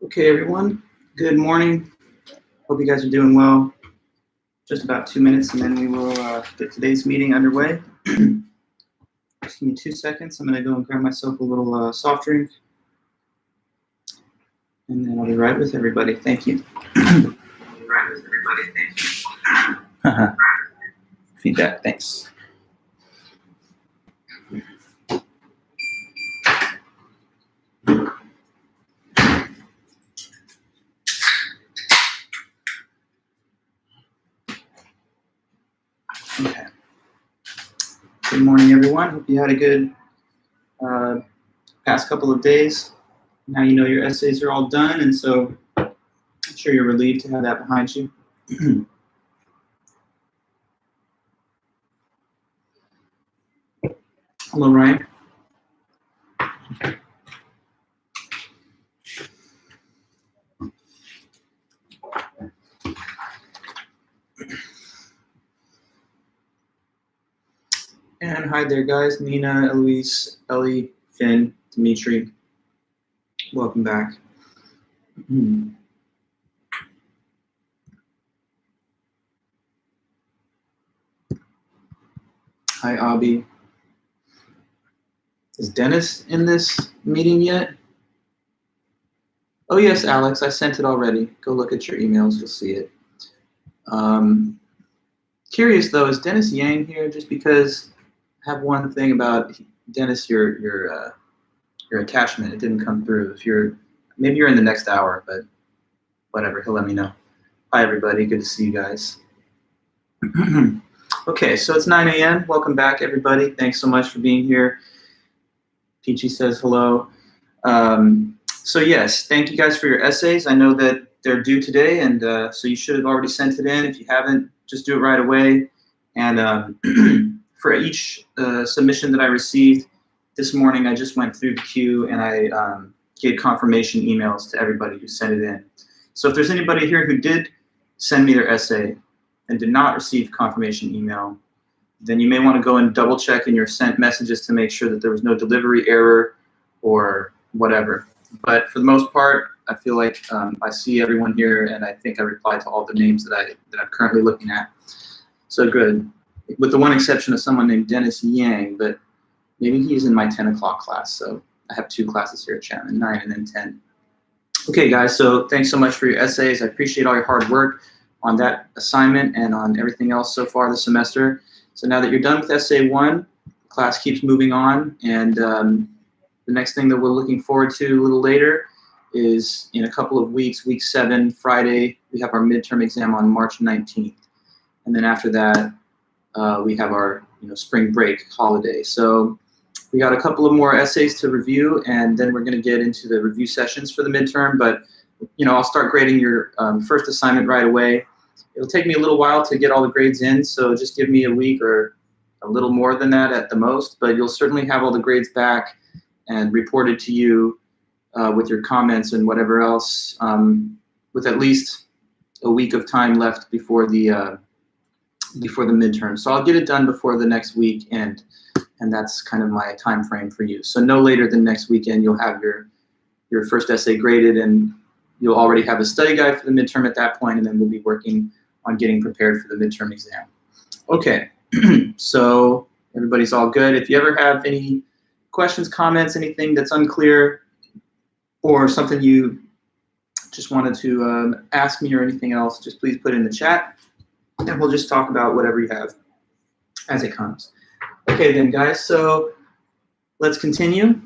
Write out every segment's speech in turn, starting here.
Okay, everyone. Good morning. Hope you guys are doing well. Just about 2 minutes, and then we will get today's meeting underway. Just give me 2 seconds. I'm going to go and grab myself a little soft drink, and then I'll be right with everybody. Thank you. Feedback. Thanks. Okay. Good morning, everyone. Hope you had a good past couple of days. Now you know your essays are all done, and so I'm sure you're relieved to have that behind you. Hello, Ryan. And hi there, guys. Nina, Eloise, Ellie, Finn, Dimitri. Welcome back. Hi, Abby. Is Dennis in this meeting yet? Oh, yes, Alex. I sent it already. Go look at your emails. You'll see it. Curious, though, is Dennis Yang here? Just because I have one thing about Dennis, your attachment. It didn't come through. Maybe you're in the next hour, but whatever. He'll let me know. Hi, everybody. Good to see you guys. Okay, so it's 9 a.m. Welcome back, everybody. Thanks so much for being here. Peachy says hello. So yes, thank you guys for your essays. I know that they're due today, and so you should have already sent it in. If you haven't, just do it right away. And for each submission that I received this morning, I just went through the queue and I gave confirmation emails to everybody who sent it in. So if there's anybody here who did send me their essay and did not receive confirmation email, then you may want to go and double check in your sent messages to make sure that there was no delivery error or whatever. But for the most part, I feel like I see everyone here, and I think I replied to all the names that I'm currently looking at. So good, with the one exception of someone named Dennis Yang, but maybe he's in my 10 o'clock class. So I have 2 classes here at Chapman, 9 and then 10. Okay, guys, so thanks so much for your essays. I appreciate all your hard work on that assignment and on everything else so far this semester. So now that you're done with essay 1, the class keeps moving on, and the next thing that we're looking forward to a little later is in a couple of weeks, week 7, Friday, we have our midterm exam on March 19th. And then after that, we have our spring break holiday. So we got a couple of more essays to review, and then we're going to get into the review sessions for the midterm. But I'll start grading your first assignment right away. It'll take me a little while to get all the grades in, so just give me a week or a little more than that at the most. But you'll certainly have all the grades back and reported to you with your comments and whatever else, with at least a week of time left before the midterm. So I'll get it done before the next weekend, and that's kind of my time frame for you. So no later than next weekend, you'll have your first essay graded, and you'll already have a study guide for the midterm at that point, and then we'll be working on getting prepared for the midterm exam. Okay, so everybody's all good. If you ever have any questions, comments, anything that's unclear, or something you just wanted to ask me or anything else, just please put it in the chat, and we'll just talk about whatever you have as it comes. Okay then, guys, so let's continue.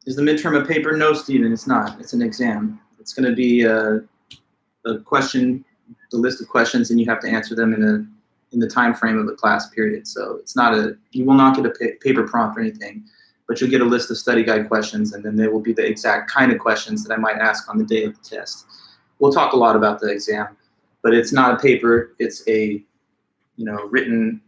Is the midterm a paper? No, Stephen, it's not. It's an exam. It's going to be a question, the list of questions, and you have to answer them in the time frame of the class period. So it's not you will not get a paper prompt or anything, but you'll get a list of study guide questions, and then they will be the exact kind of questions that I might ask on the day of the test. We'll talk a lot about the exam, but it's not a paper. It's a written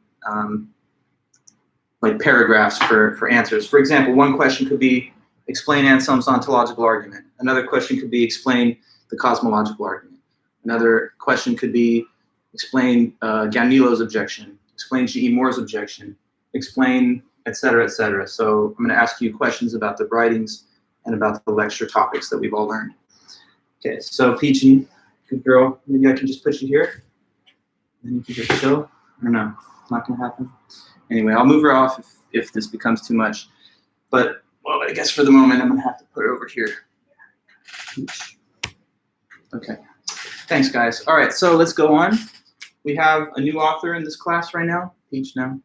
like paragraphs for answers. For example, one question could be explain Anselm's ontological argument. Another question could be explain the cosmological argument. Another question could be explain Ganilo's objection, explain G.E. Moore's objection, explain, et cetera, et cetera. So I'm going to ask you questions about the writings and about the lecture topics that we've all learned. Okay, so Peachy, good girl, maybe I can just put you here, and you can just chill. Or no, it's not gonna happen. Anyway, I'll move her off if this becomes too much. But, well, I guess for the moment, I'm gonna have to put her over here. Okay, thanks guys. All right, so let's go on. We have a new author in this class right now, Peach now.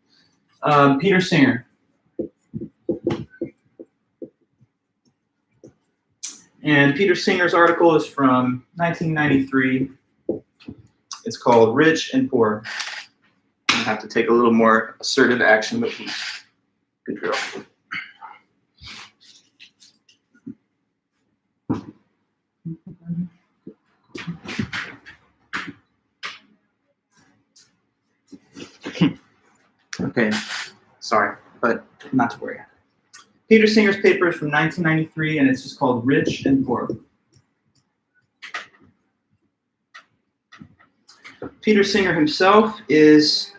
Peter Singer. And Peter Singer's article is from 1993. It's called Rich and Poor. I have to take a little more assertive action with you. Good girl. Okay, sorry, but not to worry. Peter Singer's paper is from 1993, and it's just called Rich and Poor. Peter Singer himself is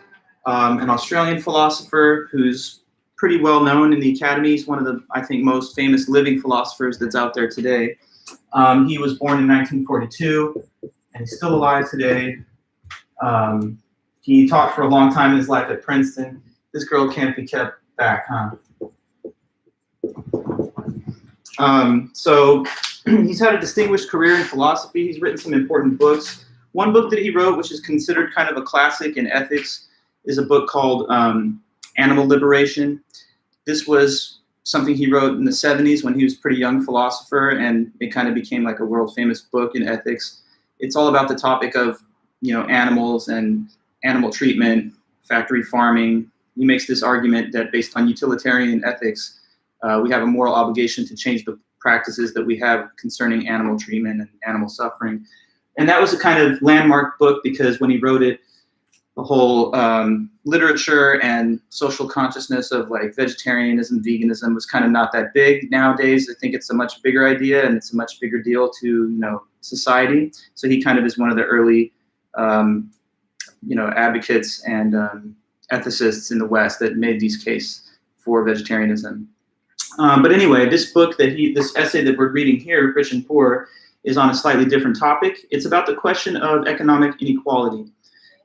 an Australian philosopher who's pretty well known in the academy. He's one of the, I think, most famous living philosophers that's out there today. He was born in 1942, and he's still alive today. He taught for a long time in his life at Princeton. This girl can't be kept back, huh? So he's had a distinguished career in philosophy. He's written some important books. One book that he wrote, which is considered kind of a classic in ethics, is a book called Animal Liberation. This was something he wrote in the 70s when he was a pretty young philosopher, and it kind of became like a world famous book in ethics. It's all about the topic of, you know, animals and animal treatment, factory farming. He makes this argument that based on utilitarian ethics, we have a moral obligation to change the practices that we have concerning animal treatment and animal suffering. And that was a kind of landmark book because when he wrote it, the whole literature and social consciousness of like vegetarianism, veganism was kind of not that big. Nowadays, I think it's a much bigger idea and it's a much bigger deal to, you know, society. So he kind of is one of the early, you know, advocates and ethicists in the West that made these case for vegetarianism. But anyway, this book this essay that we're reading here, Rich and Poor, is on a slightly different topic. It's about the question of economic inequality.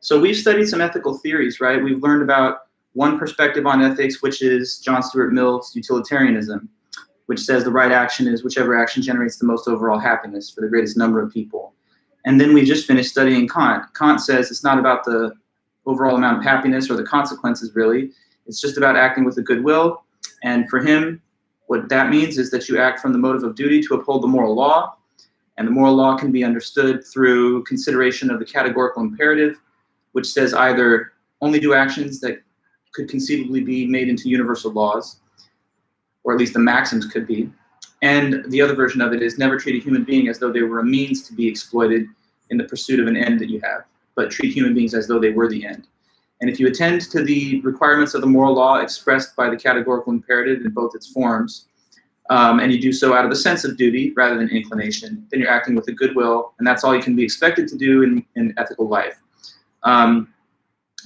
So we've studied some ethical theories, right? We've learned about one perspective on ethics, which is John Stuart Mill's utilitarianism, which says the right action is whichever action generates the most overall happiness for the greatest number of people. And then we just finished studying Kant. Kant says it's not about the overall amount of happiness or the consequences, really. It's just about acting with a good will. And for him, what that means is that you act from the motive of duty to uphold the moral law. And the moral law can be understood through consideration of the categorical imperative, which says either only do actions that could conceivably be made into universal laws, or at least the maxims could be. And the other version of it is never treat a human being as though they were a means to be exploited in the pursuit of an end that you have, but treat human beings as though they were the end. And if you attend to the requirements of the moral law expressed by the categorical imperative in both its forms, and you do so out of a sense of duty rather than inclination, then you're acting with a goodwill, and that's all you can be expected to do in ethical life.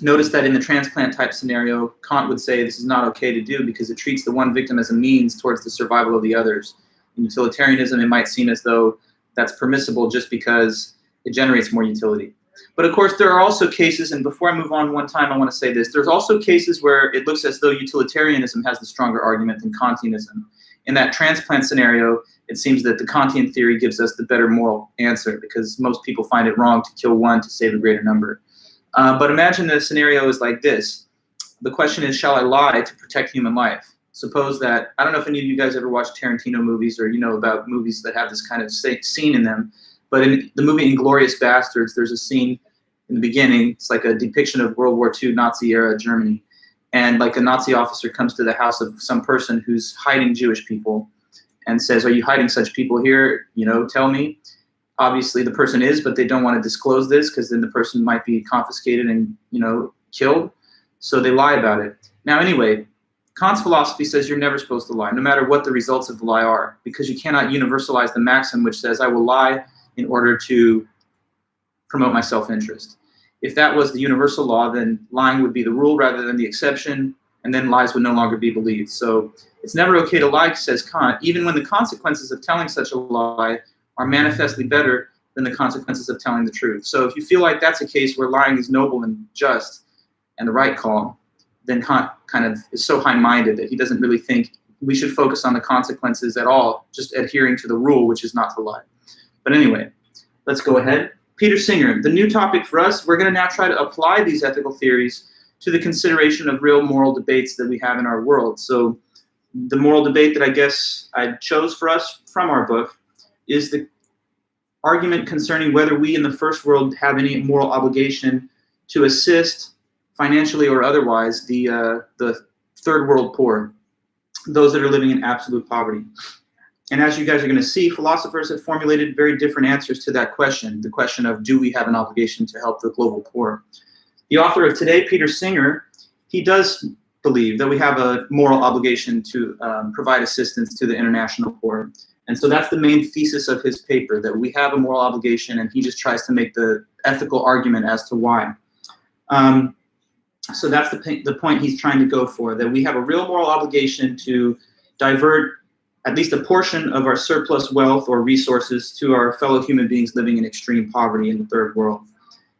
Notice that in the transplant type scenario, Kant would say this is not okay to do because it treats the one victim as a means towards the survival of the others. In utilitarianism, it might seem as though that's permissible just because it generates more utility. But of course, there are also cases, and before I move on one time, I want to say this, there's also cases where it looks as though utilitarianism has the stronger argument than Kantianism. In that transplant scenario, it seems that the Kantian theory gives us the better moral answer because most people find it wrong to kill one to save a greater number. But imagine the scenario is like this. The question is, shall I lie to protect human life? Suppose that, I don't know if any of you guys ever watched Tarantino movies or you know about movies that have this kind of scene in them, but in the movie Inglourious Bastards, there's a scene in the beginning, it's like a depiction of World War II Nazi-era Germany. And like a Nazi officer comes to the house of some person who's hiding Jewish people and says, are you hiding such people here? You know, tell me. Obviously the person is, but they don't want to disclose this because then the person might be confiscated and, you know, killed. So they lie about it. Now, anyway, Kant's philosophy says you're never supposed to lie, no matter what the results of the lie are, because you cannot universalize the maxim which says I will lie in order to promote my self-interest. If that was the universal law, then lying would be the rule rather than the exception, and then lies would no longer be believed. So It's never okay to lie, says Kant, even when the consequences of telling such a lie are manifestly better than the consequences of telling the truth. So if you feel like that's a case where lying is noble and just and the right call, then Kant kind of is so high-minded that he doesn't really think we should focus on the consequences at all, just adhering to the rule, which is not to lie. But anyway, let's go ahead. Peter Singer, the new topic for us, we're going to now try to apply these ethical theories to the consideration of real moral debates that we have in our world. So the moral debate that I guess I chose for us from our book is the argument concerning whether we in the first world have any moral obligation to assist financially or otherwise the third world poor, those that are living in absolute poverty. And as you guys are going to see, philosophers have formulated very different answers to that question, the question of do we have an obligation to help the global poor? The author of today, Peter Singer, he does believe that we have a moral obligation to provide assistance to the international poor. And so that's the main thesis of his paper, that we have a moral obligation, and he just tries to make the ethical argument as to why. So that's the point he's trying to go for, that we have a real moral obligation to divert at least a portion of our surplus wealth or resources to our fellow human beings living in extreme poverty in the third world.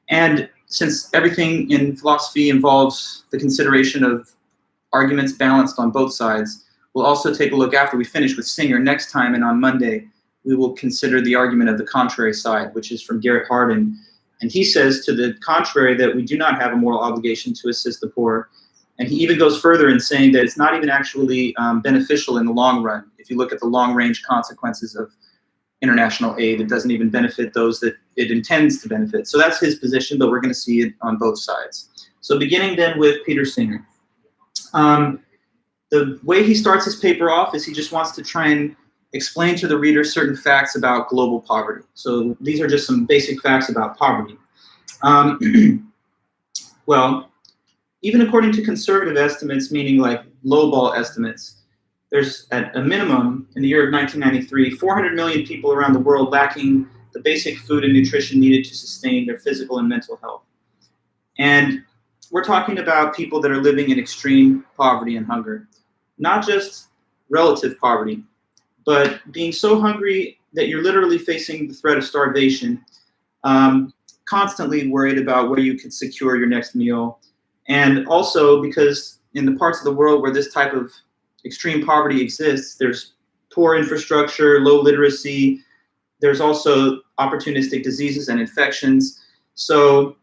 And since everything in philosophy involves the consideration of arguments balanced on both sides, we'll also take a look after we finish with Singer next time, and on Monday we will consider the argument of the contrary side, which is from Garrett Hardin. And he says to the contrary that we do not have a moral obligation to assist the poor. And he even goes further in saying that it's not even actually beneficial in the long run. If you look at the long-range consequences of international aid, it doesn't even benefit those that it intends to benefit. So that's his position, but we're going to see it on both sides. So beginning then with Peter Singer. The way he starts his paper off is he just wants to try and explain to the reader certain facts about global poverty. So these are just some basic facts about poverty. Well, even according to conservative estimates, meaning like lowball estimates, there's at a minimum in the year of 1993, 400 million people around the world lacking the basic food and nutrition needed to sustain their physical and mental health. And we're talking about people that are living in extreme poverty and hunger, not just relative poverty, but being so hungry that you're literally facing the threat of starvation, constantly worried about where you could secure your next meal. And also because in the parts of the world where this type of extreme poverty exists, there's poor infrastructure, low literacy, there's also opportunistic diseases and infections. So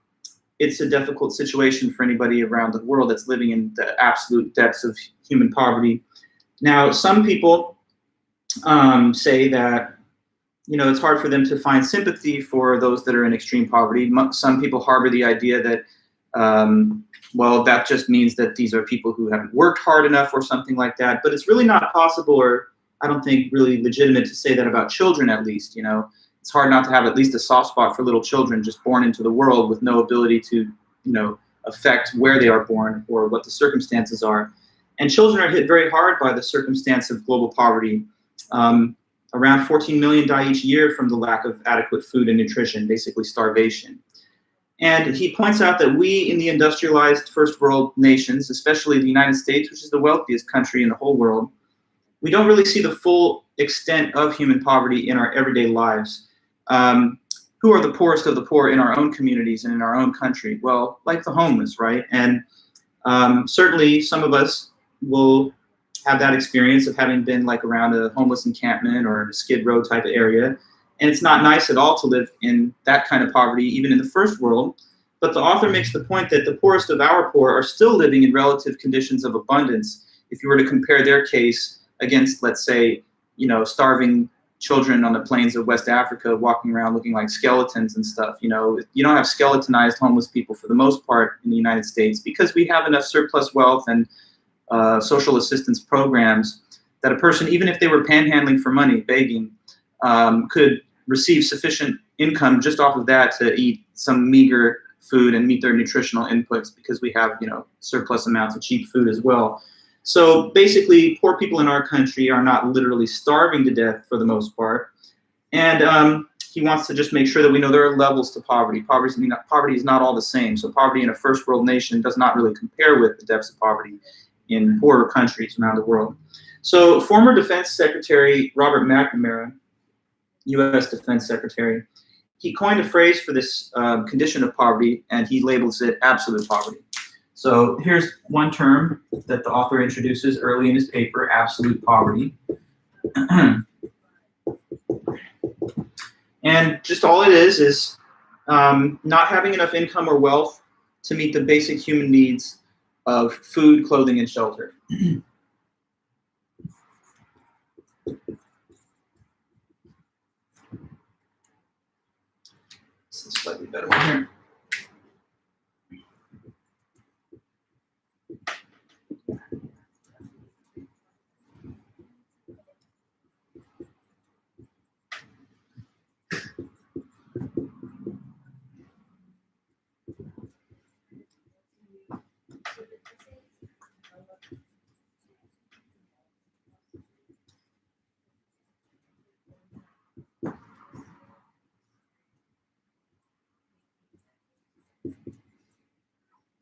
it's a difficult situation for anybody around the world that's living in the absolute depths of human poverty. Now, some people say that, you know, it's hard for them to find sympathy for those that are in extreme poverty. Some people harbor the idea that, well, that just means that these are people who haven't worked hard enough or something like that. But it's really not possible, or I don't think really legitimate to say that about children, at least. You know, it's hard not to have at least a soft spot for little children just born into the world with no ability to, you know, affect where they are born or what the circumstances are. And children are hit very hard by the circumstance of global poverty. Around 14 million die each year from the lack of adequate food and nutrition, basically starvation. And he points out that we in the industrialized first world nations, especially the United States, which is the wealthiest country in the whole world, we don't really see the full extent of human poverty in our everyday lives. Who are the poorest of the poor in our own communities and in our own country? Well, like the homeless, right? And certainly some of us will have that experience of having been like around a homeless encampment or a Skid Row type of area. And it's not nice at all to live in that kind of poverty, even in the first world. But the author makes the point that the poorest of our poor are still living in relative conditions of abundance. If you were to compare their case against, let's say, you know, starving children on the plains of West Africa walking around looking like skeletons and stuff. You know, you don't have skeletonized homeless people for the most part in the United States because we have enough surplus wealth and social assistance programs that a person, even if they were panhandling for money, begging, could receive sufficient income just off of that to eat some meager food and meet their nutritional inputs, because we have, you know, surplus amounts of cheap food as well. So basically, poor people in our country are not literally starving to death for the most part. And he wants to just make sure that we know there are levels to poverty. Poverty is not all the same. So poverty in a first world nation does not really compare with the depths of poverty in poorer countries around the world. So former Defense Secretary Robert McNamara, U.S. Defense Secretary, he coined a phrase for this condition of poverty, and he labels it absolute poverty. So here's one term that the author introduces early in his paper, absolute poverty. And just all it is not having enough income or wealth to meet the basic human needs of food, clothing, and shelter. This is slightly better one here.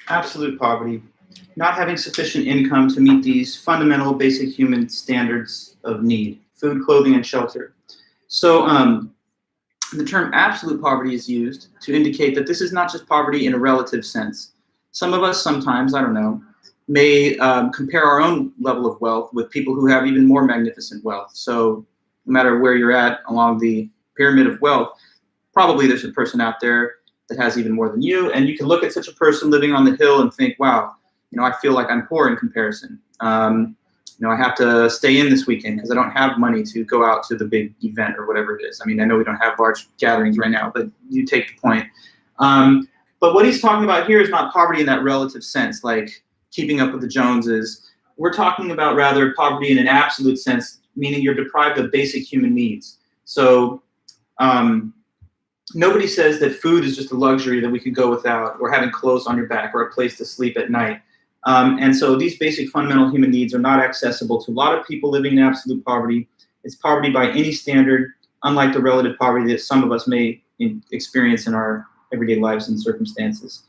Absolute poverty, not having sufficient income to meet these fundamental basic human standards of need, food, clothing, and shelter. So the term absolute poverty is used to indicate that this is not just poverty in a relative sense. Some of us sometimes, I don't know, may compare our own level of wealth with people who have even more magnificent wealth. So no matter where you're at along the pyramid of wealth, probably there's a person out there that has even more than you, and you can look at such a person living on the hill and think, wow, I feel like I'm poor in comparison. I have to stay in this weekend because I don't have money to go out to the big event or whatever it is. I mean, I know we don't have large gatherings right now, but you take the point. But what he's talking about here is not poverty in that relative sense, like keeping up with the Joneses. We're talking about rather poverty in an absolute sense, meaning you're deprived of basic human needs. So nobody says that food is just a luxury that we could go without, or having clothes on your back, or a place to sleep at night. And so these basic fundamental human needs are not accessible to a lot of people living in absolute poverty. It's poverty by any standard, unlike the relative poverty that some of us may experience in our everyday lives and circumstances.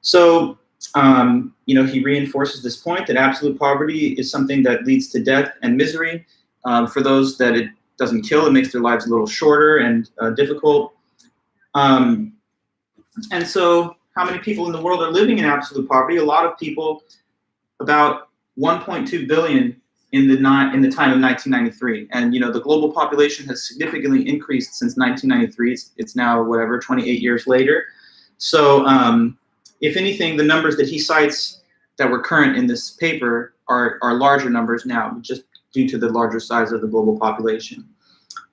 So, he reinforces this point that absolute poverty is something that leads to death and misery. For those that it doesn't kill, it makes their lives a little shorter and difficult. And so how many people in the world are living in absolute poverty? A lot of people, about 1.2 billion in the time of 1993. And, the global population has significantly increased since 1993. It's now, 28 years later. So if anything, the numbers that he cites that were current in this paper are larger numbers now, just due to the larger size of the global population.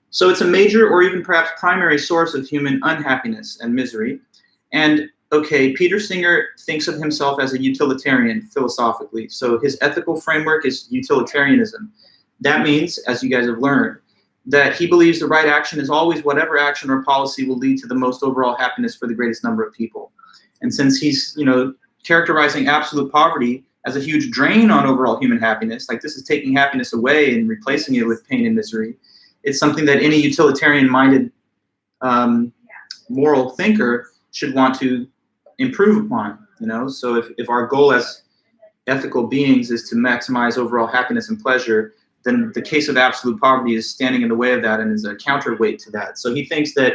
So it's a major or even perhaps primary source of human unhappiness and misery. And okay, Peter Singer thinks of himself as a utilitarian philosophically. So his ethical framework is utilitarianism. That means, as you guys have learned, that he believes the right action is always whatever action or policy will lead to the most overall happiness for the greatest number of people. And since he's, characterizing absolute poverty as a huge drain on overall human happiness, like this is taking happiness away and replacing it with pain and misery, it's something that any utilitarian-minded moral thinker should want to improve upon, So if our goal as ethical beings is to maximize overall happiness and pleasure, then the case of absolute poverty is standing in the way of that and is a counterweight to that. So he thinks that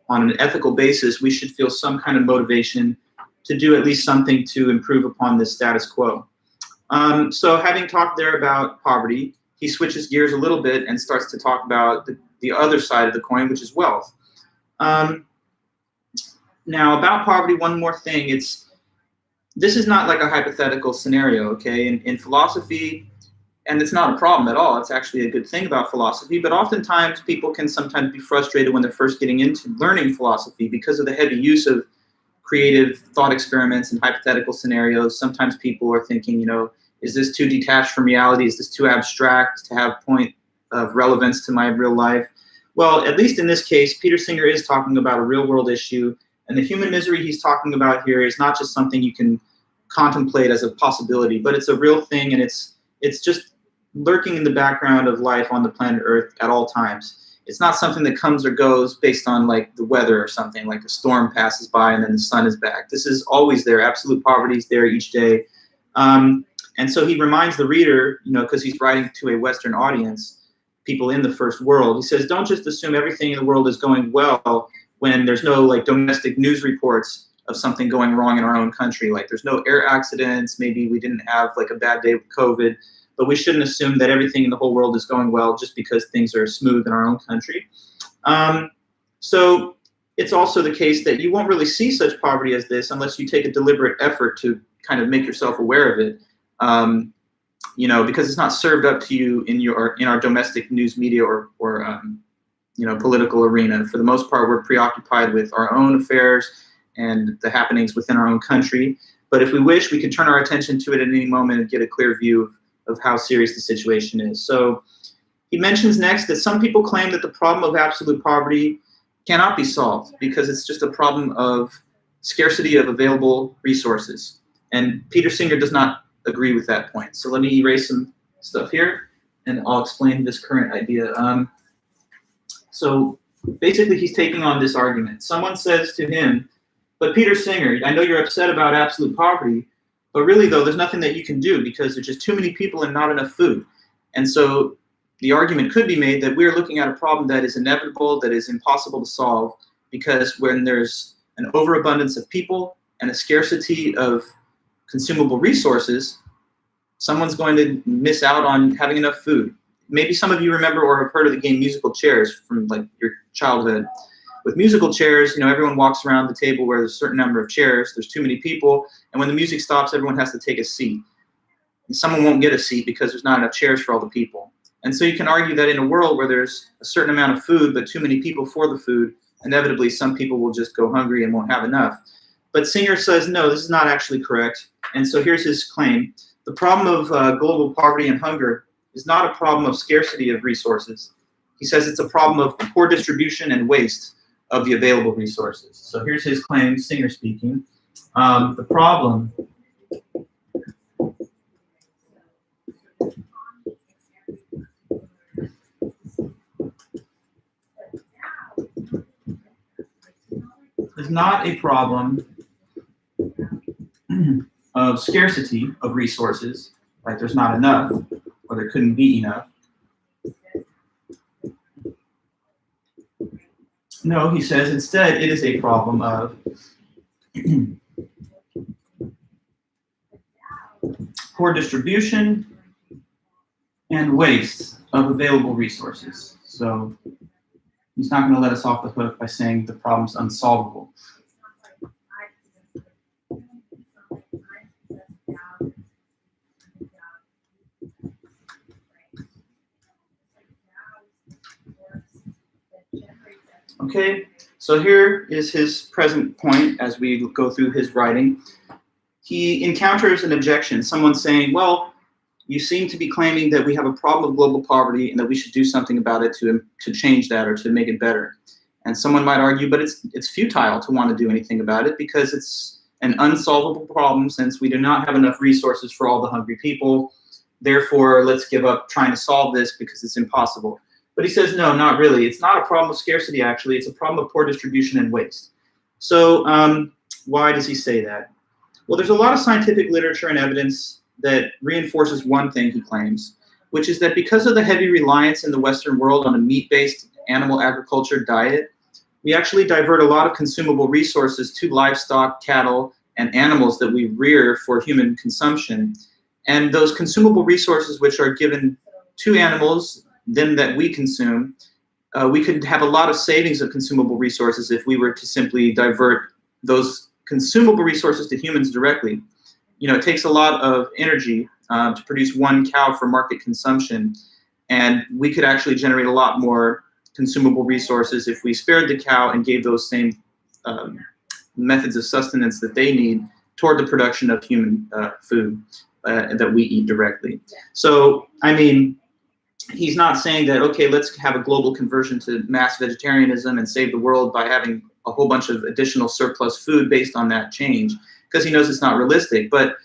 on an ethical basis, we should feel some kind of motivation to do at least something to improve upon this status quo. So having talked there about poverty, he switches gears a little bit and starts to talk about the other side of the coin, which is wealth. Now, about poverty, one more thing. This is not like a hypothetical scenario, okay? In philosophy, and it's not a problem at all. It's actually a good thing about philosophy, but oftentimes people can sometimes be frustrated when they're first getting into learning philosophy because of the heavy use of creative thought experiments and hypothetical scenarios. Sometimes people are thinking, is this too detached from reality? Is this too abstract to have point of relevance to my real life? Well, at least in this case, Peter Singer is talking about a real world issue, and the human misery he's talking about here is not just something you can contemplate as a possibility, but it's a real thing, and it's just lurking in the background of life on the planet Earth at all times. It's not something that comes or goes based on like the weather or something, like a storm passes by and then the sun is back. This is always there. Absolute poverty is there each day. And so he reminds the reader, because he's writing to a Western audience, people in the first world, he says, don't just assume everything in the world is going well when there's no like domestic news reports of something going wrong in our own country. Like there's no air accidents, maybe we didn't have like a bad day with COVID, but we shouldn't assume that everything in the whole world is going well just because things are smooth in our own country. So it's also the case that you won't really see such poverty as this unless you take a deliberate effort to kind of make yourself aware of it. Because it's not served up to you in our domestic news media or political arena. For the most part, we're preoccupied with our own affairs and the happenings within our own country. But if we wish, we can turn our attention to it at any moment and get a clear view of how serious the situation is. So he mentions next that some people claim that the problem of absolute poverty cannot be solved because it's just a problem of scarcity of available resources. And Peter Singer does not agree with that point. So let me erase some stuff here and I'll explain this current idea. So basically he's taking on this argument. Someone says to him, but Peter Singer, I know you're upset about absolute poverty, but really though, there's nothing that you can do because there's just too many people and not enough food. And so the argument could be made that we're looking at a problem that is inevitable, that is impossible to solve, because when there's an overabundance of people and a scarcity of consumable resources, someone's going to miss out on having enough food. Maybe some of you remember or have heard of the game musical chairs from like your childhood. With musical chairs, everyone walks around the table where there's a certain number of chairs, there's too many people, and when the music stops, everyone has to take a seat. And someone won't get a seat because there's not enough chairs for all the people. And so you can argue that in a world where there's a certain amount of food, but too many people for the food, inevitably some people will just go hungry and won't have enough. But Singer says, no, this is not actually correct. And so here's his claim. The problem of global poverty and hunger is not a problem of scarcity of resources. He says it's a problem of poor distribution and waste of the available resources. So here's his claim, Singer speaking. The problem is not a problem of scarcity of resources, like there's not enough or there couldn't be enough. No, he says, instead it is a problem of poor distribution and waste of available resources. So he's not going to let us off the hook by saying the problem's unsolvable. Okay, so here is his present point as we go through his writing. He encounters an objection, someone saying, well, you seem to be claiming that we have a problem of global poverty and that we should do something about it to change that or to make it better. And someone might argue, but it's futile to want to do anything about it because it's an unsolvable problem since we do not have enough resources for all the hungry people. Therefore, let's give up trying to solve this because it's impossible. But he says, no, not really. It's not a problem of scarcity, actually. It's a problem of poor distribution and waste. So why does he say that? Well, there's a lot of scientific literature and evidence that reinforces one thing he claims, which is that because of the heavy reliance in the Western world on a meat-based animal agriculture diet, we actually divert a lot of consumable resources to livestock, cattle, and animals that we rear for human consumption. And those consumable resources which are given to animals, then that we consume, we could have a lot of savings of consumable resources if we were to simply divert those consumable resources to humans directly. It takes a lot of energy to produce one cow for market consumption, and we could actually generate a lot more consumable resources if we spared the cow and gave those same methods of sustenance that they need toward the production of human food that we eat directly. So, I mean, he's not saying that, okay, let's have a global conversion to mass vegetarianism and save the world by having a whole bunch of additional surplus food based on that change, because he knows it's not realistic. But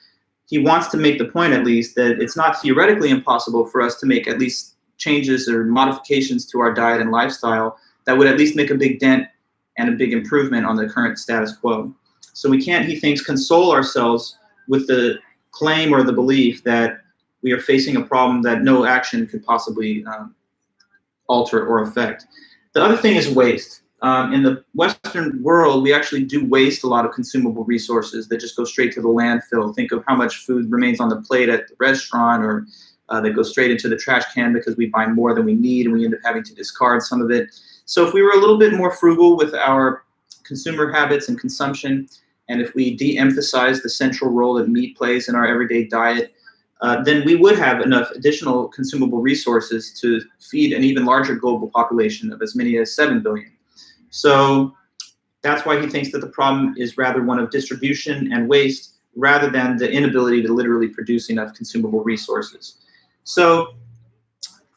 he wants to make the point, at least, that it's not theoretically impossible for us to make at least changes or modifications to our diet and lifestyle that would at least make a big dent and a big improvement on the current status quo. So we can't, he thinks, console ourselves with the claim or the belief that we are facing a problem that no action could possibly alter or affect. The other thing is waste. In the Western world, we actually do waste a lot of consumable resources that just go straight to the landfill. Think of how much food remains on the plate at the restaurant, or that goes straight into the trash can because we buy more than we need and we end up having to discard some of it. So if we were a little bit more frugal with our consumer habits and consumption, and if we de-emphasize the central role that meat plays in our everyday diet, then we would have enough additional consumable resources to feed an even larger global population of as many as 7 billion. So that's why he thinks that the problem is rather one of distribution and waste rather than the inability to literally produce enough consumable resources. So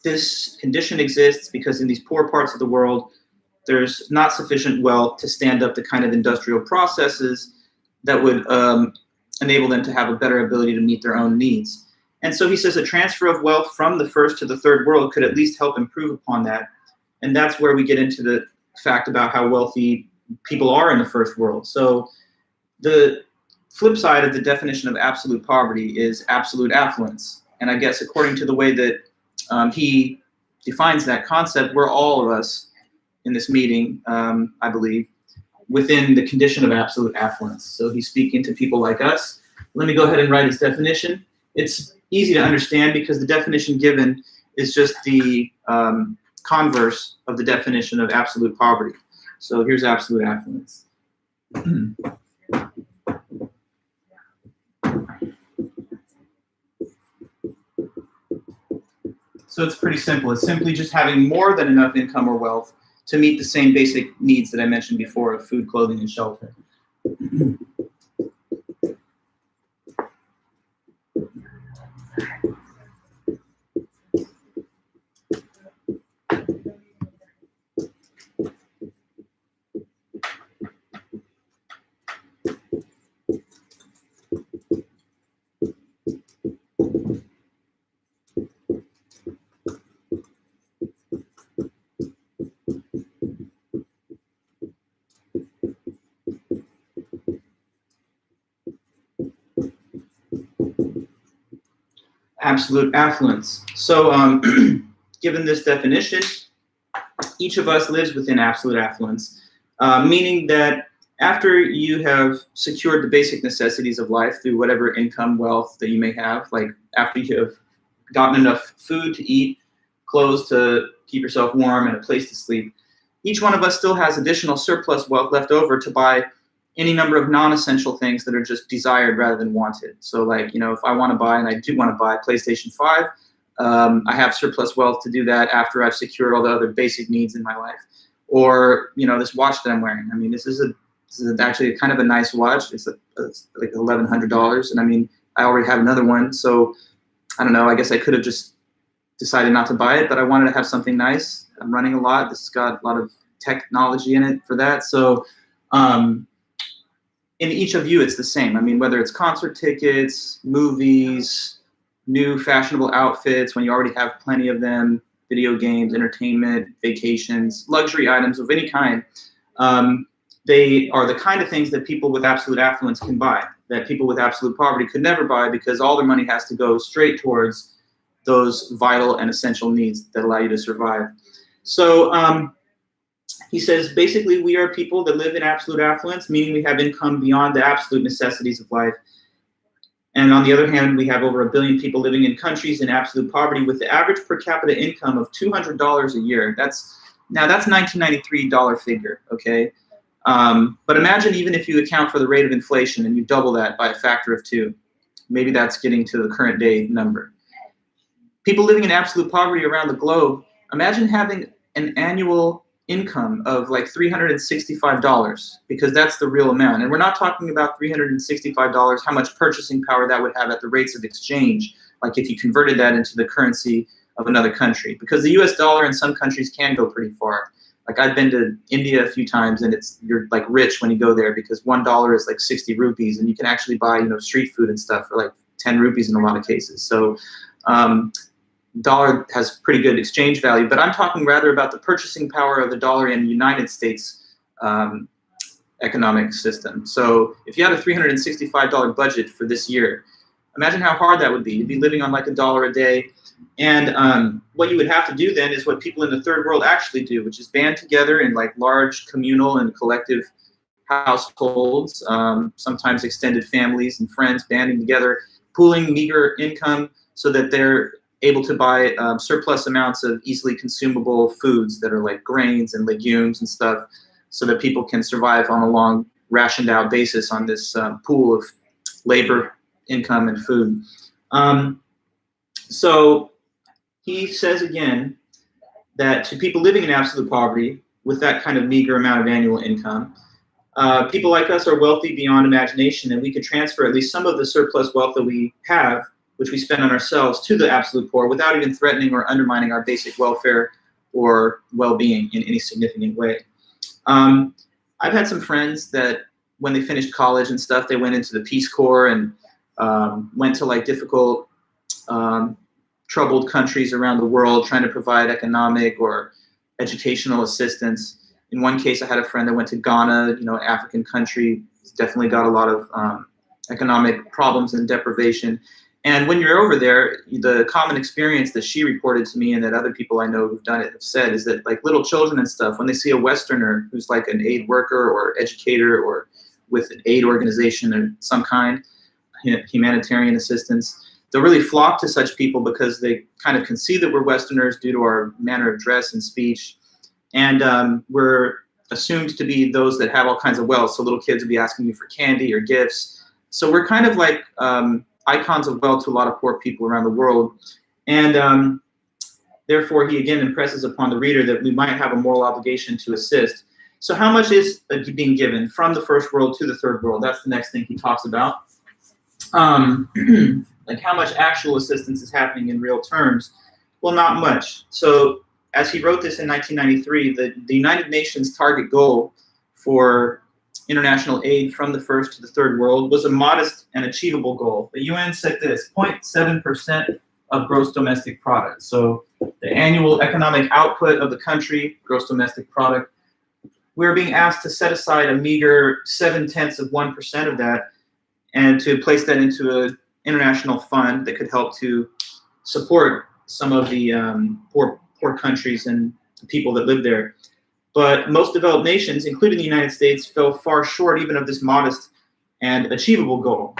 this condition exists because in these poor parts of the world, there's not sufficient wealth to stand up the kind of industrial processes that would enable them to have a better ability to meet their own needs. And so he says a transfer of wealth from the first to the third world could at least help improve upon that. And that's where we get into the fact about how wealthy people are in the first world. So the flip side of the definition of absolute poverty is absolute affluence. And I guess according to the way that he defines that concept, we're all of us in this meeting, I believe, within the condition of absolute affluence. So he's speaking to people like us. Let me go ahead and write his definition. It's easy to understand because the definition given is just the converse of the definition of absolute poverty. So here's absolute affluence. So it's pretty simple. It's simply just having more than enough income or wealth to meet the same basic needs that I mentioned before of food, clothing, and shelter. Absolute affluence. So given this definition, each of us lives within absolute affluence, meaning that after you have secured the basic necessities of life through whatever income, wealth that you may have, like after you have gotten enough food to eat, clothes to keep yourself warm, and a place to sleep, each one of us still has additional surplus wealth left over to buy any number of non-essential things that are just desired rather than wanted. So like, you know, if I want to buy, and I do want to buy PlayStation 5, I have surplus wealth to do that after I've secured all the other basic needs in my life. Or, you know, this watch that I'm wearing. I mean, this is actually kind of a nice watch. It's like $1,100. And I mean, I already have another one. So I don't know, I guess I could have just decided not to buy it, but I wanted to have something nice. I'm running a lot. This has got a lot of technology in it for that. So, in each of you, it's the same. I mean, whether it's concert tickets, movies, new fashionable outfits, when you already have plenty of them, video games, entertainment, vacations, luxury items of any kind, they are the kind of things that people with absolute affluence can buy, that people with absolute poverty could never buy because all their money has to go straight towards those vital and essential needs that allow you to survive. So, he says, basically, we are people that live in absolute affluence, meaning we have income beyond the absolute necessities of life. And on the other hand, we have over 1 billion people living in countries in absolute poverty with the average per capita income of $200 a year. That's 1993 dollar figure, okay? But imagine even if you account for the rate of inflation and you double that by a factor of 2. Maybe that's getting to the current day number. People living in absolute poverty around the globe, imagine having an annual income of like $365, because that's the real amount. And we're not talking about $365, how much purchasing power that would have at the rates of exchange, like if you converted that into the currency of another country, because the US dollar in some countries can go pretty far. Like I've been to India a few times, and you're like rich when you go there because $1 is like 60 rupees, and you can actually buy, you know, street food and stuff for like 10 rupees in a lot of cases. So dollar has pretty good exchange value, but I'm talking rather about the purchasing power of the dollar in the United States economic system. So if you had a $365 budget for this year, Imagine how hard that would be. You'd be living on like $1 a day. And what you would have to do then is what people in the third world actually do, which is band together in like large communal and collective households, sometimes extended families and friends banding together, pooling meager income so that they're able to buy surplus amounts of easily consumable foods that are like grains and legumes and stuff, so that people can survive on a long rationed out basis on this pool of labor, income, and food. So he says again that to people living in absolute poverty with that kind of meager amount of annual income, people like us are wealthy beyond imagination, and we could transfer at least some of the surplus wealth that we have, which we spend on ourselves, to the absolute poor without even threatening or undermining our basic welfare or well-being in any significant way. I've had some friends that when they finished college and stuff, they went into the Peace Corps and went to like difficult, troubled countries around the world trying to provide economic or educational assistance. In one case, I had a friend that went to Ghana, African country. It's definitely got a lot of economic problems and deprivation. And when you're over there, the common experience that she reported to me and that other people I know who've done it have said is that like little children and stuff, when they see a Westerner who's like an aid worker or educator or with an aid organization of some kind, humanitarian assistance, they'll really flock to such people because they kind of can see that we're Westerners due to our manner of dress and speech. And we're assumed to be those that have all kinds of wealth. So little kids will be asking you for candy or gifts. So we're kind of like icons of wealth to a lot of poor people around the world. And therefore, he again impresses upon the reader that we might have a moral obligation to assist. So how much is being given from the first world to the third world? That's the next thing he talks about. Like how much actual assistance is happening in real terms? Well, not much. So as he wrote this in 1993, the United Nations target goal for international aid from the first to the third world was a modest and achievable goal. The UN set this, 0.7% of gross domestic product. So the annual economic output of the country, gross domestic product, we're being asked to set aside a meager 0.7% of that and to place that into an international fund that could help to support some of the poor countries and the people that live there. But most developed nations, including the United States, fell far short even of this modest and achievable goal.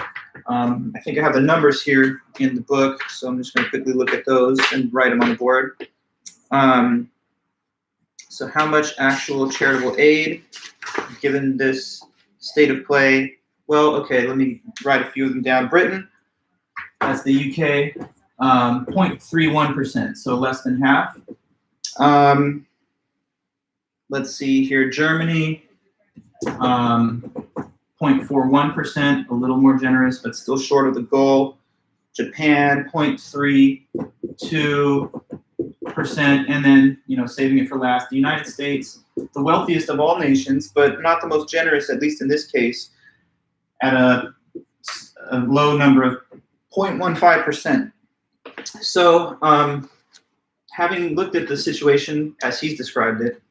I think I have the numbers here in the book, so I'm just going to quickly look at those and write them on the board. So how much actual charitable aid given this state of play? Well, okay, let me write a few of them down. Britain, that's the UK, 0.31%, so less than half. Let's see here, Germany, 0.41%, a little more generous, but still short of the goal. Japan, 0.32%, and then, saving it for last, the United States, the wealthiest of all nations, but not the most generous, at least in this case, at a low number of 0.15%. So, having looked at the situation as he's described it,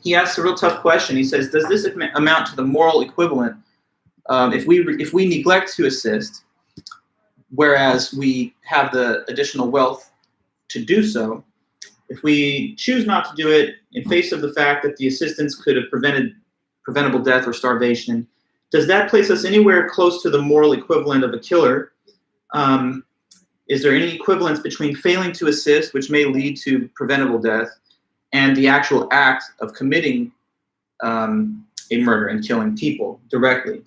he asks a real tough question. He says, does this amount to the moral equivalent if we neglect to assist, whereas we have the additional wealth to do so? If we choose not to do it in face of the fact that the assistance could have prevented preventable death or starvation, does that place us anywhere close to the moral equivalent of a killer? Is there any equivalence between failing to assist, which may lead to preventable death, and the actual act of committing a murder and killing people directly?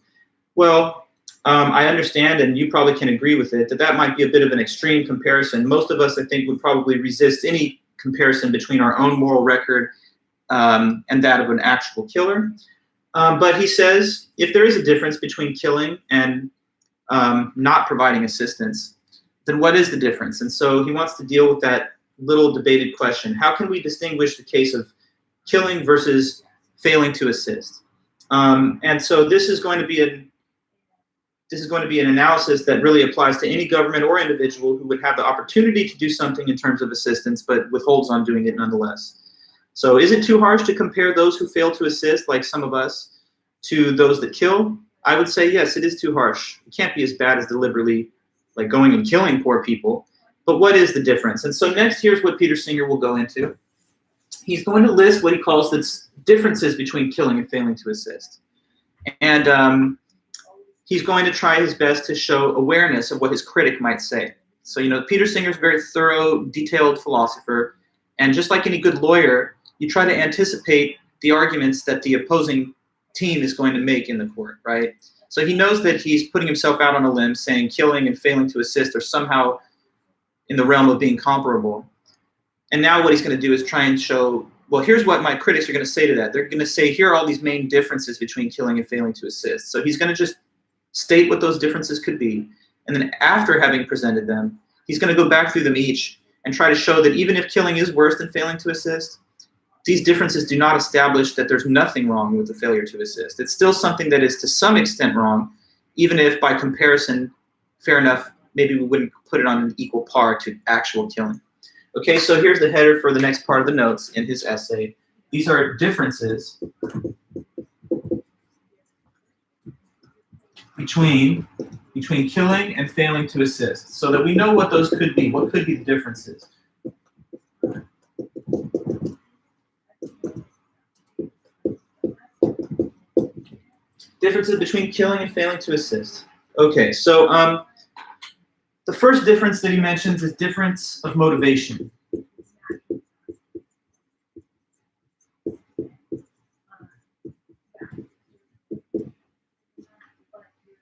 Well, I understand, and you probably can agree with it, that might be a bit of an extreme comparison. Most of us, I think, would probably resist any comparison between our own moral record and that of an actual killer. But he says, if there is a difference between killing and not providing assistance, then what is the difference? And so he wants to deal with that little debated question. How can we distinguish the case of killing versus failing to assist? And so this is going to be an analysis that really applies to any government or individual who would have the opportunity to do something in terms of assistance, but withholds on doing it nonetheless. So is it too harsh to compare those who fail to assist, like some of us, to those that kill? I would say yes, it is too harsh. It can't be as bad as deliberately like going and killing poor people. But what is the difference? And so next, here's what Peter Singer will go into. He's going to list what he calls the differences between killing and failing to assist. And he's going to try his best to show awareness of what his critic might say. So, Peter Singer's a very thorough, detailed philosopher. And just like any good lawyer, you try to anticipate the arguments that the opposing team is going to make in the court, right? So he knows that he's putting himself out on a limb saying killing and failing to assist are somehow in the realm of being comparable. And now what he's going to do is try and show, well, here's what my critics are going to say to that. They're going to say, here are all these main differences between killing and failing to assist. So he's going to just state what those differences could be. And then after having presented them, he's going to go back through them each and try to show that even if killing is worse than failing to assist, these differences do not establish that there's nothing wrong with the failure to assist. It's still something that is to some extent wrong, even if by comparison, fair enough, maybe we wouldn't put it on an equal par to actual killing. Okay, so here's the header for the next part of the notes in his essay. These are differences between killing and failing to assist, so that we know what those could be. What could be the differences? Differences between killing and failing to assist. Okay, so the first difference that he mentions is difference of motivation.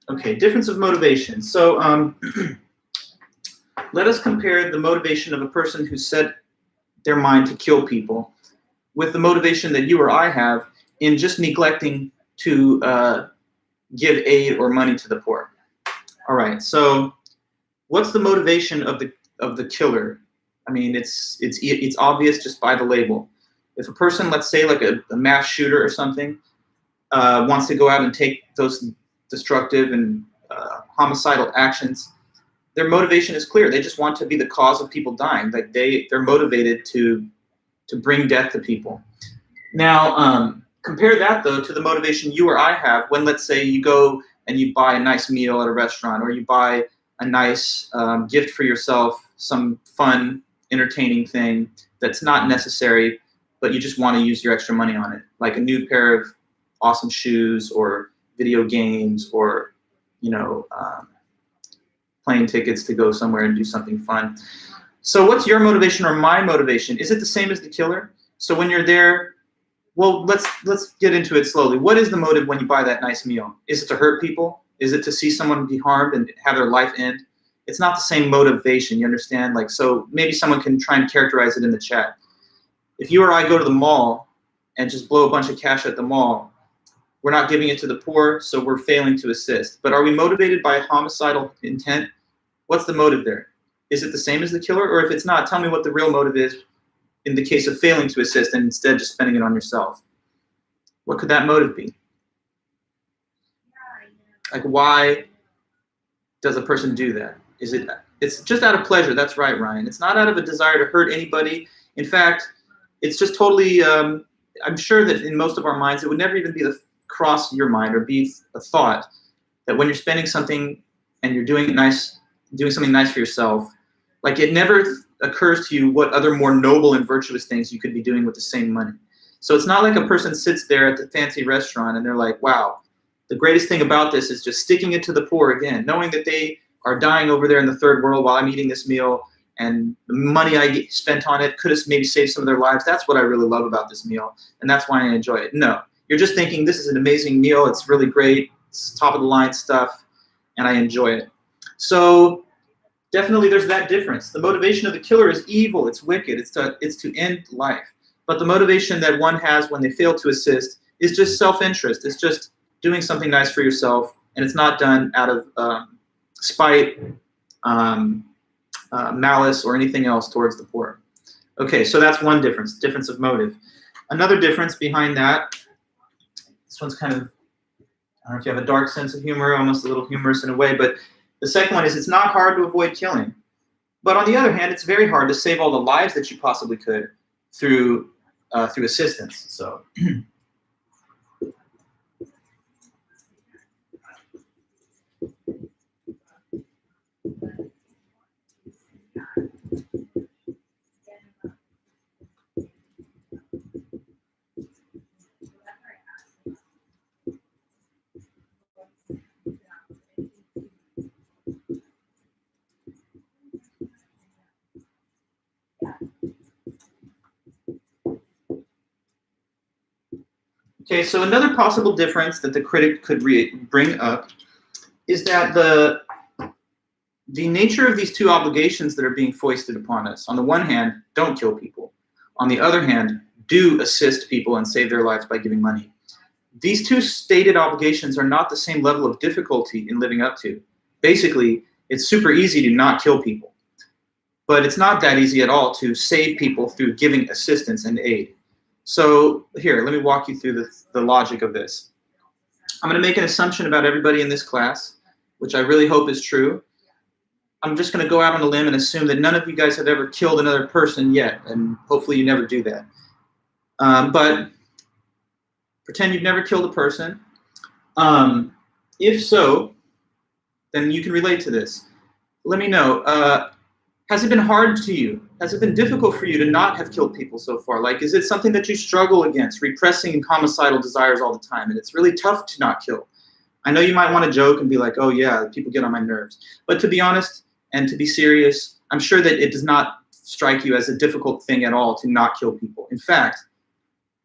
Okay, difference of motivation. So let us compare the motivation of a person who set their mind to kill people with the motivation that you or I have in just neglecting to give aid or money to the poor. All right, so what's the motivation of the killer? I mean, it's obvious just by the label. If a person, let's say like a mass shooter or something, wants to go out and take those destructive and homicidal actions, their motivation is clear. They just want to be the cause of people dying. Like they're motivated to bring death to people. Now, compare that though to the motivation you or I have when, let's say, you go and you buy a nice meal at a restaurant, or you buy a nice gift for yourself, some fun, entertaining thing that's not necessary, but you just want to use your extra money on it, like a new pair of awesome shoes, or video games, or plane tickets to go somewhere and do something fun. So what's your motivation or my motivation? Is it the same as the killer? So when you're there, well, let's get into it slowly. What is the motive when you buy that nice meal? Is it to hurt people? Is it to see someone be harmed and have their life end? It's not the same motivation, you understand? Like, so maybe someone can try and characterize it in the chat. If you or I go to the mall and just blow a bunch of cash at the mall, we're not giving it to the poor, so we're failing to assist. But are we motivated by homicidal intent? What's the motive there? Is it the same as the killer? Or if it's not, tell me what the real motive is in the case of failing to assist and instead just spending it on yourself. What could that motive be? Like, why does a person do that? It's just out of pleasure. That's right, Ryan. It's not out of a desire to hurt anybody. In fact, it's just totally, I'm sure that in most of our minds, it would never even be cross your mind or be a thought that when you're spending something and you're doing something nice for yourself, like it never occurs to you what other more noble and virtuous things you could be doing with the same money. So it's not like a person sits there at the fancy restaurant and they're like, wow, the greatest thing about this is just sticking it to the poor again, knowing that they are dying over there in the third world while I'm eating this meal, and the money I spent on it could have maybe saved some of their lives. That's what I really love about this meal, and that's why I enjoy it. No, you're just thinking this is an amazing meal. It's really great. It's top of the line stuff, and I enjoy it. So definitely there's that difference. The motivation of the killer is evil. It's wicked. It's to end life. But the motivation that one has when they fail to assist is just self-interest. It's just doing something nice for yourself, and it's not done out of spite, malice, or anything else towards the poor. Okay, so that's one difference of motive. Another difference behind that, this one's kind of, I don't know if you have a dark sense of humor, almost a little humorous in a way, but the second one is it's not hard to avoid killing. But on the other hand, it's very hard to save all the lives that you possibly could through assistance. So Okay, so another possible difference that the critic could bring up is that the nature of these two obligations that are being foisted upon us. On the one hand, don't kill people. On the other hand, do assist people and save their lives by giving money. These two stated obligations are not the same level of difficulty in living up to. Basically, it's super easy to not kill people, but it's not that easy at all to save people through giving assistance and aid. So here, let me walk you through the logic of this. I'm going to make an assumption about everybody in this class, which I really hope is true. I'm just going to go out on a limb and assume that none of you guys have ever killed another person yet, and hopefully you never do that. But pretend you've never killed a person. If so, then you can relate to this. Let me know. Has it been hard to you? Has it been difficult for you to not have killed people so far? Like, is it something that you struggle against, repressing homicidal desires all the time, and it's really tough to not kill? I know you might want to joke and be like, oh yeah, people get on my nerves. But to be honest and to be serious, I'm sure that it does not strike you as a difficult thing at all to not kill people. In fact,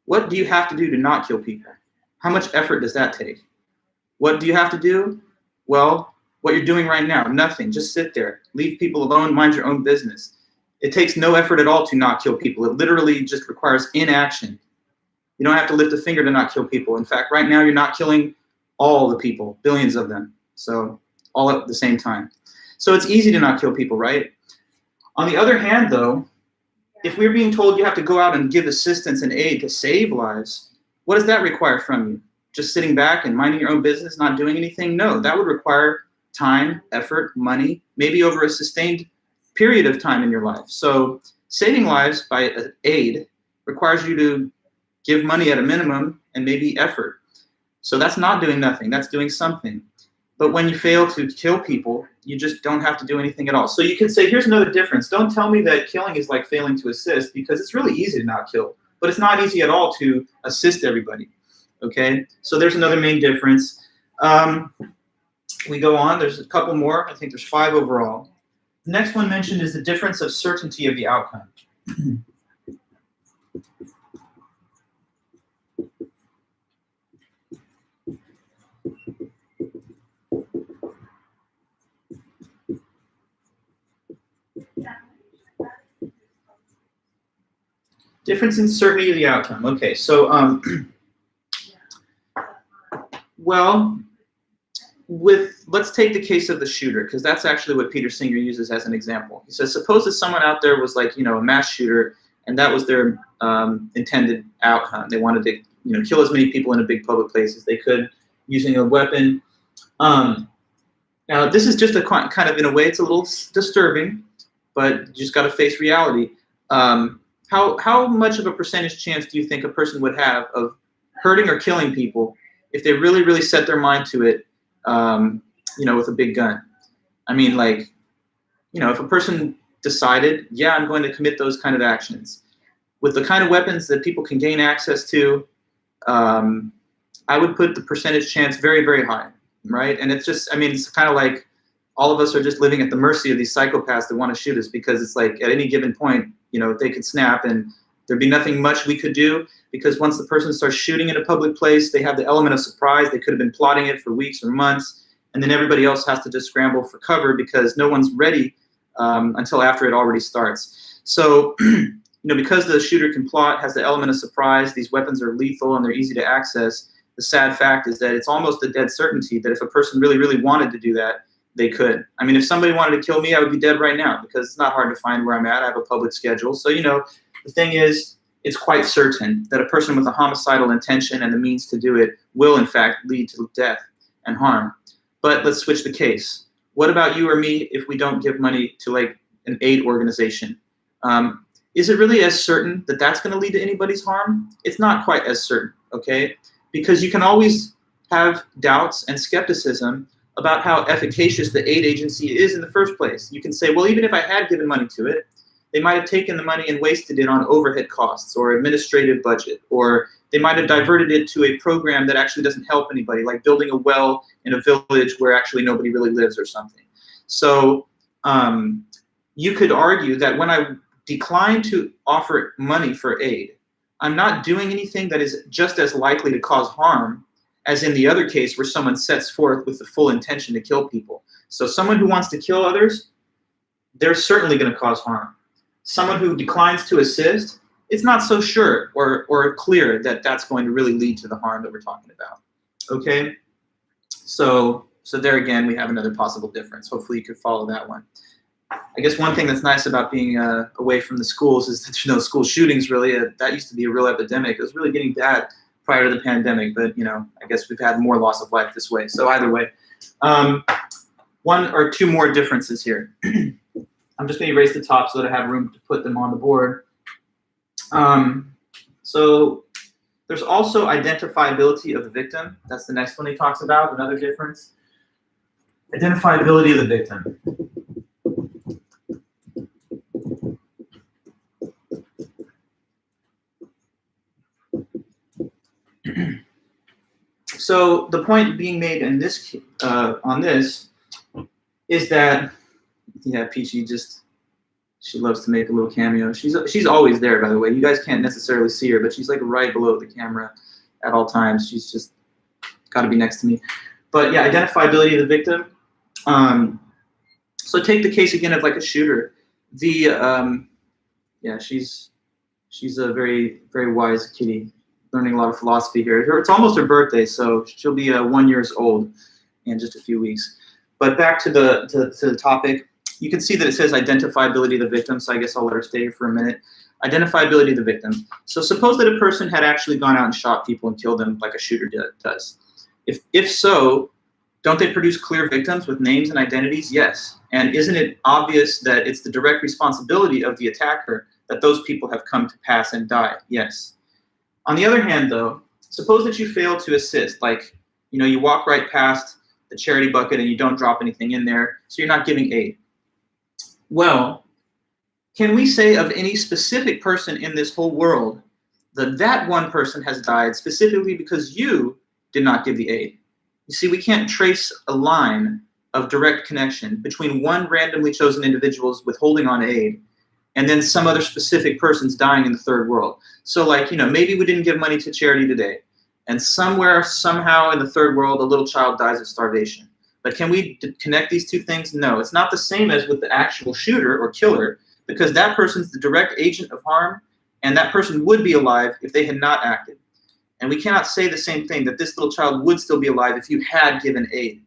what do you have to do to not kill people? How much effort does that take? What do you have to do? Well, what you're doing right now, nothing. Just sit there. Leave people alone, mind your own business. It takes no effort at all to not kill people. It literally just requires inaction. You don't have to lift a finger to not kill people. In fact, right now you're not killing all the people, billions of them. So all at the same time. So it's easy to not kill people, right? On the other hand, though, if we're being told you have to go out and give assistance and aid to save lives, what does that require from you? Just sitting back and minding your own business, not doing anything? No, that would require time, effort, money, maybe over a sustained period of time in your life. So saving lives by aid requires you to give money at a minimum and maybe effort. So that's not doing nothing, that's doing something. But when you fail to kill people, you just don't have to do anything at all. So you can say, here's another difference. Don't tell me that killing is like failing to assist, because it's really easy to not kill, but it's not easy at all to assist everybody. Okay, so there's another main difference. We go on, there's a couple more. I think there's 5 overall. The next one mentioned is the difference of certainty of the outcome. Difference in certainty of the outcome. Okay, so, well, let's take the case of the shooter, because that's actually what Peter Singer uses as an example. He says, suppose that someone out there was like, a mass shooter, and that was their intended outcome. They wanted to, kill as many people in a big public place as they could using a weapon. Now, this is just a kind of, in a way, it's a little disturbing, but you just got to face reality. How much of a percentage chance do you think a person would have of hurting or killing people if they really, really set their mind to it, with a big gun? I mean, like, if a person decided, yeah, I'm going to commit those kind of actions with the kind of weapons that people can gain access to, I would put the percentage chance very, very high, right? And it's just, it's kind of like all of us are just living at the mercy of these psychopaths that want to shoot us, because it's like at any given point, they could snap and there'd be nothing much we could do, because once the person starts shooting in a public place, they have the element of surprise. They could have been plotting it for weeks or months, and then everybody else has to just scramble for cover because no one's ready until after it already starts. So, because the shooter can plot, has the element of surprise, these weapons are lethal and they're easy to access, the sad fact is that it's almost a dead certainty that if a person really, really wanted to do that, they could. If somebody wanted to kill me, I would be dead right now, because it's not hard to find where I'm at. I have a public schedule. So, the thing is, it's quite certain that a person with a homicidal intention and the means to do it will, in fact, lead to death and harm. But let's switch the case. What about you or me if we don't give money to, like, an aid organization? Is it really as certain that that's going to lead to anybody's harm? It's not quite as certain, okay? Because you can always have doubts and skepticism about how efficacious the aid agency is in the first place. You can say, well, even if I had given money to it, they might have taken the money and wasted it on overhead costs or administrative budget, or they might have diverted it to a program that actually doesn't help anybody, like building a well in a village where actually nobody really lives or something. So you could argue that when I decline to offer money for aid, I'm not doing anything that is just as likely to cause harm as in the other case where someone sets forth with the full intention to kill people. So someone who wants to kill others, they're certainly going to cause harm. Someone who declines to assist, it's not so sure or clear that that's going to really lead to the harm that we're talking about. Okay? So there again, we have another possible difference. Hopefully you could follow that one. I guess one thing that's nice about being away from the schools is that, school shootings really, that used to be a real epidemic. It was really getting bad prior to the pandemic, but, I guess we've had more loss of life this way. So either way, one or two more differences here. I'm just going to erase the top so that I have room to put them on the board. So there's also identifiability of the victim. That's the next one he talks about, another difference. Identifiability of the victim. So the point being made in this on this is that, yeah, Peachy she loves to make a little cameo. She's always there, by the way. You guys can't necessarily see her, but she's like right below the camera at all times. She's just got to be next to me. But yeah, identifiability of the victim. So take the case again of like a shooter. Yeah, she's a very, very wise kitty, learning a lot of philosophy here. It's almost her birthday, so she'll be 1 year old in just a few weeks. But back to the topic, you can see that it says identifiability of the victim, so I guess I'll let her stay here for a minute. Identifiability of the victim. So suppose that a person had actually gone out and shot people and killed them like a shooter does. If so, don't they produce clear victims with names and identities? Yes. And isn't it obvious that it's the direct responsibility of the attacker that those people have come to pass and die? Yes. On the other hand, though, suppose that you fail to assist, like, you walk right past the charity bucket and you don't drop anything in there, so you're not giving aid. Well, can we say of any specific person in this whole world that one person has died specifically because you did not give the aid? You see, we can't trace a line of direct connection between one randomly chosen individual's withholding on aid and then some other specific person's dying in the third world. So like, maybe we didn't give money to charity today, and somewhere, somehow in the third world, a little child dies of starvation. But can we connect these two things? No, it's not the same as with the actual shooter or killer, because that person's the direct agent of harm, and that person would be alive if they had not acted. And we cannot say the same thing, that this little child would still be alive if you had given aid,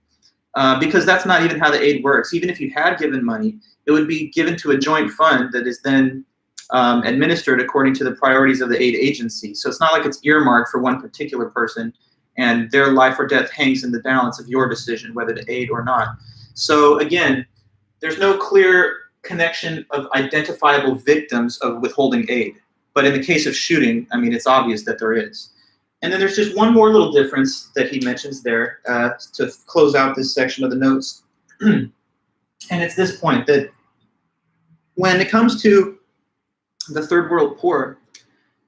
because that's not even how the aid works. Even if you had given money, it would be given to a joint fund that is then administered according to the priorities of the aid agency. So it's not like it's earmarked for one particular person and their life or death hangs in the balance of your decision whether to aid or not. So again, there's no clear connection of identifiable victims of withholding aid. But in the case of shooting, I mean, it's obvious that there is. And then there's just one more little difference that he mentions there to close out this section of the notes. And it's this point, that when it comes to the third world poor,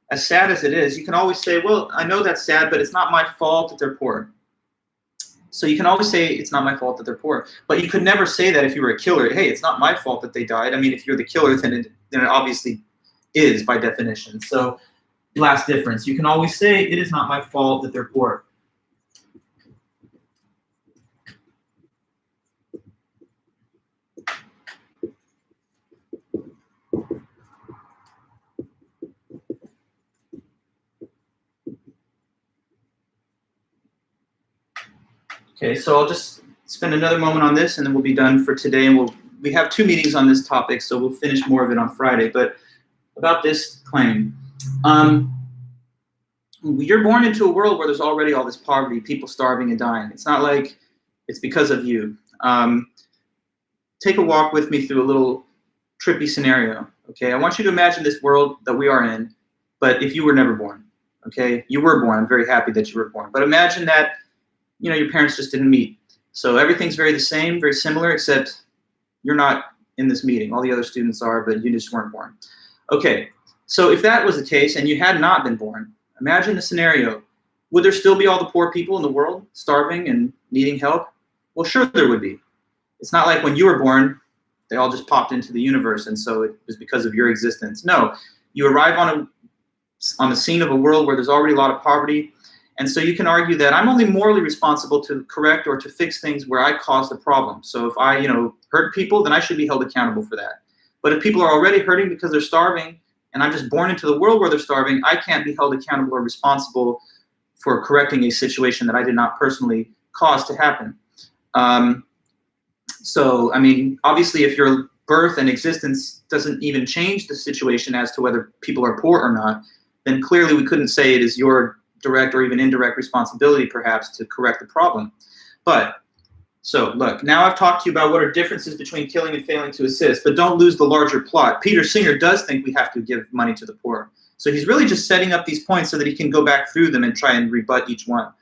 as sad as it is, you can always say, well, I know that's sad, but it's not my fault that they're poor. So you can always say it's not my fault that they're poor. But you could never say that if you were a killer. Hey, it's not my fault that they died. I mean, if you're the killer, then it obviously is by definition. So last difference, you can always say it is not my fault that they're poor. Okay, so I'll just spend another moment on this and then we'll be done for today. And we have 2 meetings on this topic, so we'll finish more of it on Friday. But about this claim, you're born into a world where there's already all this poverty, people starving and dying. It's not like it's because of you. Take a walk with me through a little trippy scenario, okay? I want you to imagine this world that we are in, but if you were never born, okay? You were born. I'm very happy that you were born. But imagine that your parents just didn't meet. So everything's very similar, except you're not in this meeting. All the other students are, but you just weren't born. Okay, so if that was the case and you had not been born, imagine the scenario. Would there still be all the poor people in the world, starving and needing help? Well, sure there would be. It's not like when you were born, they all just popped into the universe, and so it was because of your existence. No, you arrive on the scene of a world where there's already a lot of poverty, and so you can argue that I'm only morally responsible to correct or to fix things where I caused the problem. So if I, hurt people, then I should be held accountable for that. But if people are already hurting because they're starving, and I'm just born into the world where they're starving, I can't be held accountable or responsible for correcting a situation that I did not personally cause to happen. So, I mean, obviously, if your birth and existence doesn't even change the situation as to whether people are poor or not, then clearly we couldn't say it is your direct or even indirect responsibility, perhaps, to correct the problem. But, so look, now I've talked to you about what are differences between killing and failing to assist, but don't lose the larger plot. Peter Singer does think we have to give money to the poor. So he's really just setting up these points so that he can go back through them and try and rebut each one.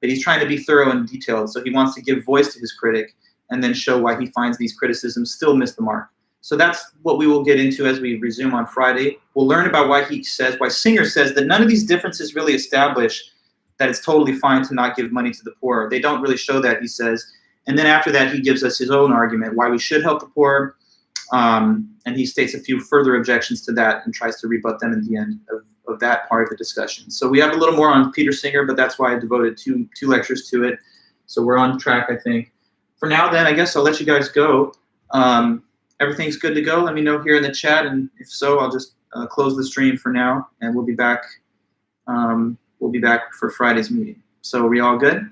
But he's trying to be thorough and detailed, so he wants to give voice to his critic and then show why he finds these criticisms still miss the mark. So that's what we will get into as we resume on Friday. We'll learn about why Singer says that none of these differences really establish that it's totally fine to not give money to the poor. They don't really show that, he says. And then after that, he gives us his own argument, why we should help the poor. And he states a few further objections to that and tries to rebut them in the end of that part of the discussion. So we have a little more on Peter Singer, but that's why I devoted two lectures to it. So we're on track, I think. For now, then, I guess I'll let you guys go. Everything's good to go. Let me know here in the chat, and if so, I'll just close the stream for now, and we'll be back. We'll be back for Friday's meeting. So are we all good?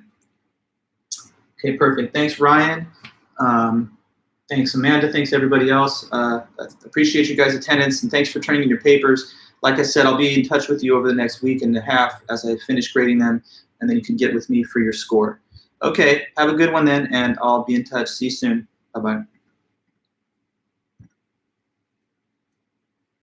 Okay, perfect. Thanks, Ryan. Thanks, Amanda. Thanks, everybody else. Appreciate you guys' attendance, and thanks for turning in your papers. Like I said, I'll be in touch with you over the next week and a half as I finish grading them, and then you can get with me for your score. Okay, have a good one then, and I'll be in touch. See you soon. Bye-bye.